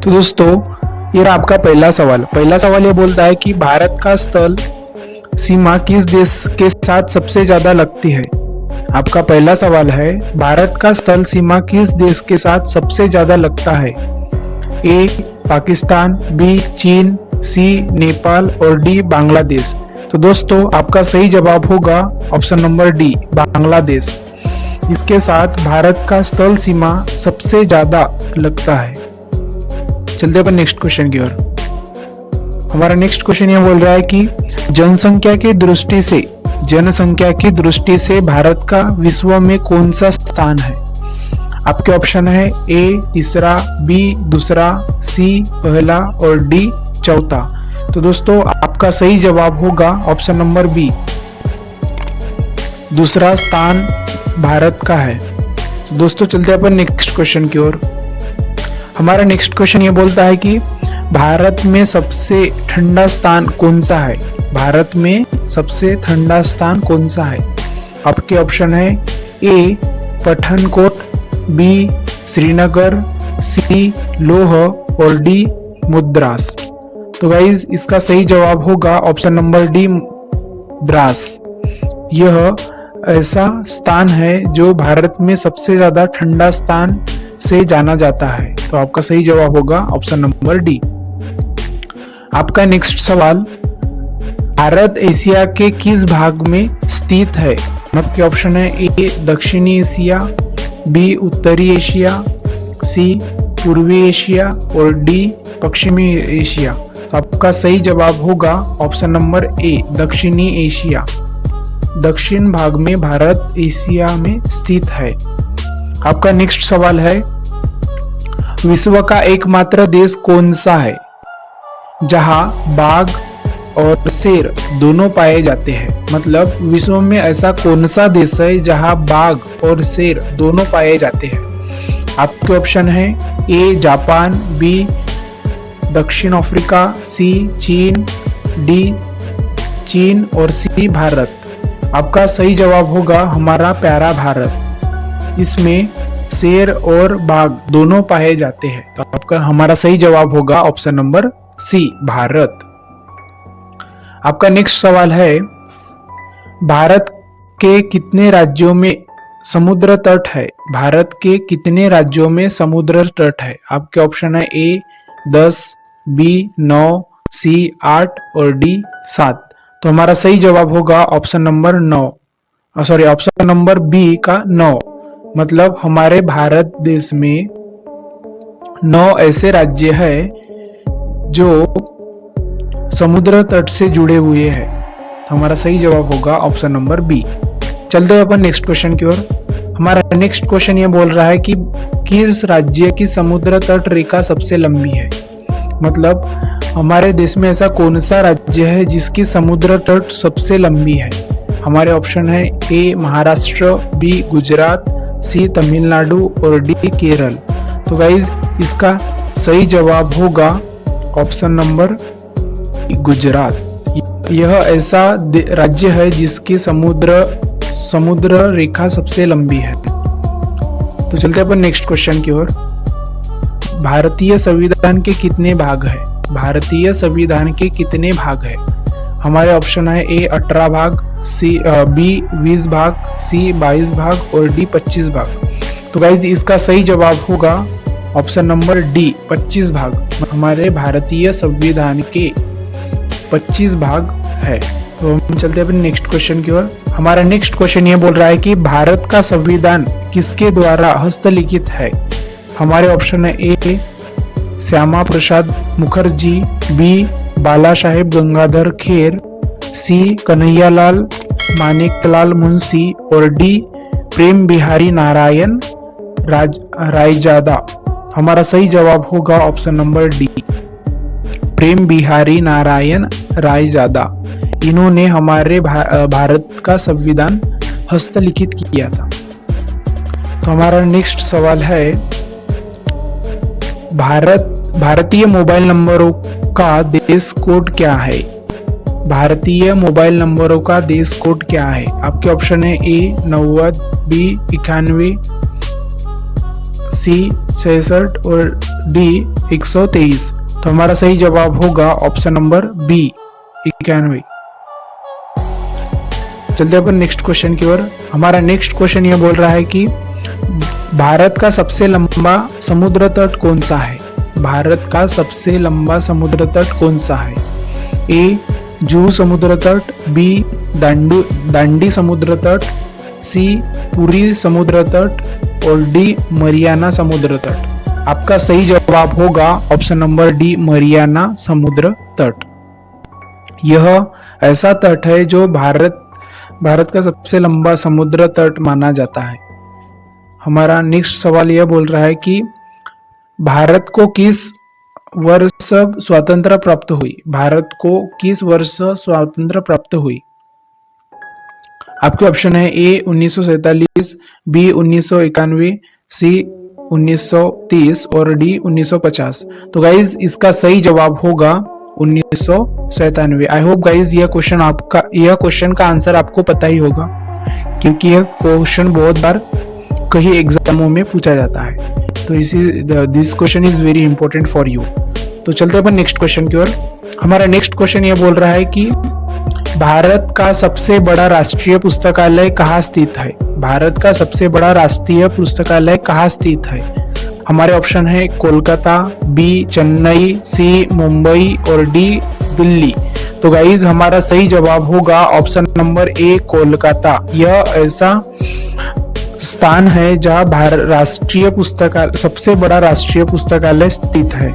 तो दोस्तों ये रहा आपका पहला सवाल। पहला सवाल ये बोलता है कि भारत का स्थल सीमा किस देश के साथ सबसे ज्यादा लगती है। आपका पहला सवाल है, भारत का स्थल सीमा किस देश के साथ सबसे ज्यादा लगता है। ए पाकिस्तान, बी चीन, सी नेपाल और डी बांग्लादेश। तो दोस्तों आपका सही जवाब होगा ऑप्शन नंबर डी बांग्लादेश। इसके साथ भारत का स्थल सीमा सबसे ज्यादा लगता है। चलते अपन नेक्स्ट क्वेश्चन की ओर। हमारा नेक्स्ट क्वेश्चन ये बोल रहा है कि जनसंख्या की दृष्टि से भारत का विश्व में कौन सा स्थान है। आपके ऑप्शन है ए तीसरा, बी दूसरा, सी पहला और डी चौथा। तो दोस्तों आपका सही जवाब होगा ऑप्शन नंबर बी, दूसरा स्थान भारत का है। तो दोस्तों चलते अपन नेक्स्ट क्वेश्चन की ओर। हमारा नेक्स्ट क्वेश्चन ये बोलता है कि भारत में सबसे ठंडा स्थान कौन सा है। भारत में सबसे ठंडा स्थान कौन सा है। आपके ऑप्शन है ए पठानकोट, बी श्रीनगर, सी लोह और डी मद्रास। तो गाइज इसका सही जवाब होगा ऑप्शन नंबर डी द्रास। यह ऐसा स्थान है जो भारत में सबसे ज्यादा ठंडा स्थान से जाना जाता है। तो आपका सही जवाब होगा ऑप्शन नंबर डी। आपका नेक्स्ट सवाल, भारत एशिया के किस भाग में स्थित है। आपके ऑप्शन है ए दक्षिणी एशिया, बी उत्तरी एशिया, सी पूर्वी एशिया और डी पश्चिमी एशिया। तो आपका सही जवाब होगा ऑप्शन नंबर ए दक्षिणी एशिया। दक्षिण भाग में भारत एशिया में स्थित है। आपका नेक्स्ट सवाल है, विश्व का एकमात्र देश कौन सा है जहां बाघ और शेर दोनों पाए जाते हैं। मतलब विश्व में ऐसा कौन सा देश है जहां बाघ और शेर दोनों पाए जाते हैं। आपके ऑप्शन है ए जापान, बी दक्षिण अफ्रीका, सी चीन, डी चीन और सी भारत। आपका सही जवाब होगा हमारा प्यारा भारत। इसमें शेर और बाघ दोनों पाए जाते हैं। तो आपका हमारा सही जवाब होगा ऑप्शन नंबर सी भारत। आपका नेक्स्ट सवाल है, भारत के कितने राज्यों में समुद्र तट है। भारत के कितने राज्यों में समुद्र तट है। आपके ऑप्शन है ए 10, बी 9, सी 8 और डी 7। तो हमारा सही जवाब होगा option number option number B का 9। मतलब हमारे भारत देश में 9 ऐसे राज्य हैं जो समुद्र तट से जुड़े हुए हैं। तो हमारा सही जवाब होगा ऑप्शन नंबर बी। चलते हैं अपन नेक्स्ट क्वेश्चन की ओर। हमारा नेक्स्ट क्वेश्चन ये बोल रहा है कि किस राज्य की समुद्र तट रेखा सबसे लंबी है। मतलब हमारे देश में ऐसा कौन सा राज्य है जिसकी समुद्र तट सबसे लंबी है। हमारे ऑप्शन है ए महाराष्ट्र, बी गुजरात, सी तमिलनाडु और डी केरल। तो गाइज इसका सही जवाब होगा ऑप्शन नंबर गुजरात। यह ऐसा राज्य है जिसकी समुद्र रेखा सबसे लंबी है। तो चलते अपन नेक्स्ट क्वेश्चन की ओर। भारतीय संविधान के कितने भाग है। भारतीय संविधान के कितने भाग है। हमारे ऑप्शन है ए 18 भाग, सी बी 20 भाग, सी 22 भाग और डी 25 भाग। तो गाइज इसका सही जवाब होगा ऑप्शन नंबर डी 25 भाग। हमारे भारतीय संविधान के 25 भाग है। तो हम चलते हैं अपने नेक्स्ट क्वेश्चन की ओर। हमारा नेक्स्ट क्वेश्चन ये बोल रहा है कि भारत का संविधान किसके द्वारा हस्तलिखित है। हमारे ऑप्शन है ए श्यामा प्रसाद मुखर्जी, बी बाला साहेब गंगाधर खेर, सी कन्हैयालाल मानेकलाल मुंशी और डी प्रेम बिहारी नारायण रायजादा। हमारा सही जवाब होगा ऑप्शन नंबर डी प्रेम बिहारी नारायण रायजादा। इन्होंने हमारे भारत का संविधान हस्तलिखित किया था। तो हमारा नेक्स्ट सवाल है, भारतीय मोबाइल नंबरों का देश कोड क्या है। भारतीय मोबाइल नंबरों का देश कोड क्या है। आपके ऑप्शन है ए 90, बी 91, सी 66 और डी 123। तो हमारा सही जवाब होगा ऑप्शन नंबर बी 91। चलते अपन नेक्स्ट क्वेश्चन की ओर। हमारा नेक्स्ट क्वेश्चन ये बोल रहा है कि भारत का सबसे लंबा समुद्र तट कौन सा है? भारत का सबसे लंबा समुद्र तट कौन सा है? ए जुहू समुद्र तट, बी दांडी समुद्र तट, सी पुरी समुद्र तट और डी मरियाना समुद्र तट। आपका सही जवाब होगा ऑप्शन नंबर डी मरियाना समुद्र तट। यह ऐसा तट है जो भारत का सबसे लंबा समुद्र तट माना जाता है। हमारा नेक्स्ट सवाल यह बोल रहा है कि भारत को किस वर्ष स्वातंत्रता प्राप्त हुई? भारत को किस वर्ष स्वातंत्रता प्राप्त हुई? आपके ऑप्शन है ए 1947, बी 1991, सी 1930 और डी 1950। तो गाइज इसका सही जवाब होगा 1997। आई होप गाइज यह क्वेश्चन का आंसर आपको पता ही होगा, क्योंकि यह क्वेश्चन बहुत बार कई एग्जामों में पूछा जाता है। तो this question is very important for you. तो चलते अपन नेक्स्ट क्वेश्चन की ओर। हमारा नेक्स्ट क्वेश्चन यह बोल रहा है कि भारत का सबसे बड़ा राष्ट्रीय पुस्तकालय कहाँ स्थित है? भारत का सबसे बड़ा राष्ट्रीय पुस्तकालय कहाँ स्थित है? हमारे ऑप्शन है कोलकाता, बी चेन्नई, सी मुंबई और डी दिल्ली। तो गाइज हमारा सही जवाब होगा ऑप्शन नंबर ए कोलकाता। यह ऐसा स्थान है जहां सबसे बड़ा राष्ट्रीय पुस्तकालय स्थित है।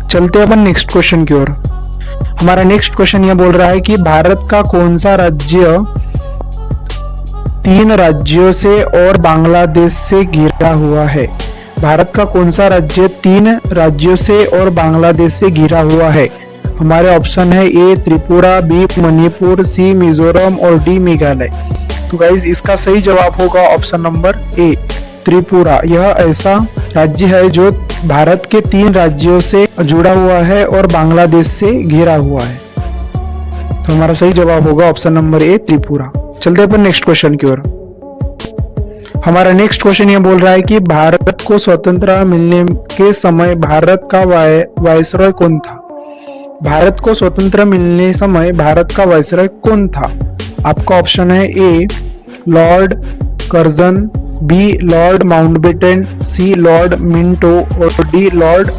चलते अपन नेक्स्ट क्वेश्चन की ओर। हमारा नेक्स्ट क्वेश्चन यह बोल रहा है कि भारत का कौन सा राज्य 3 राज्यों से और बांग्लादेश से घिरा हुआ है? भारत का कौन सा राज्य 3 राज्यों से और बांग्लादेश से घिरा हुआ है? हमारे ऑप्शन है ए त्रिपुरा, बी मणिपुर, सी मिजोरम और डी मेघालय। तो गाइज इसका सही जवाब होगा ऑप्शन नंबर ए त्रिपुरा। यह ऐसा राज्य है जो भारत के 3 राज्यों से जुड़ा हुआ है और बांग्लादेश से घिरा हुआ है। तो हमारा सही जवाब होगा ऑप्शन नंबर ए त्रिपुरा। चलते अपन नेक्स्ट क्वेश्चन की ओर। हमारा नेक्स्ट क्वेश्चन यह बोल रहा है कि भारत को स्वतंत्रता मिलने के समय भारत का वायसरॉय कौन था? भारत को स्वतंत्रता मिलने समय भारत का वायसरॉय कौन था? आपका ऑप्शन है A lord Curzon, B lord Mountbatten, C lord Minto और डी लॉर्ड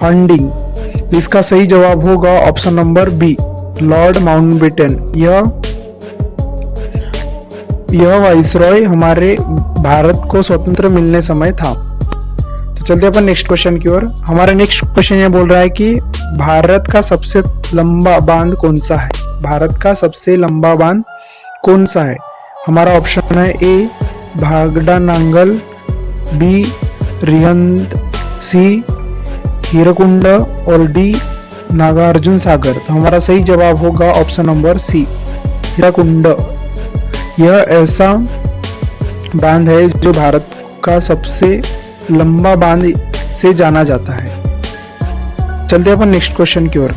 हॉन्डिंग। इसका सही जवाब होगा option number B lord Mountbatten. यह वाइसरॉय हमारे भारत को स्वतंत्र मिलने समय था। तो चलते अपन नेक्स्ट क्वेश्चन की ओर। हमारा नेक्स्ट क्वेश्चन यह बोल रहा है कि भारत का सबसे लंबा बांध कौन सा है? भारत का सबसे लंबा बांध कौन सा है? हमारा ऑप्शन है ए भागड़ा नांगल, बी रिहंद, सी हीरकुंड और डी नागार्जुन सागर। तो हमारा सही जवाब होगा ऑप्शन नंबर सी हीराकुंड। यह ऐसा बांध है जो भारत का सबसे लंबा बांध से जाना जाता है। चलते अपन नेक्स्ट क्वेश्चन की ओर।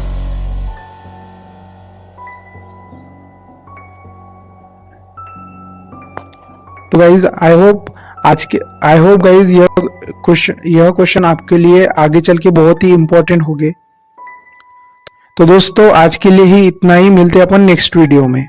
तो गाइज आई होप गाइज यह क्वेश्चन आपके लिए आगे चल के बहुत ही इंपॉर्टेंट होंगे। तो दोस्तों आज के लिए ही इतना ही, मिलते हैं अपन नेक्स्ट वीडियो में।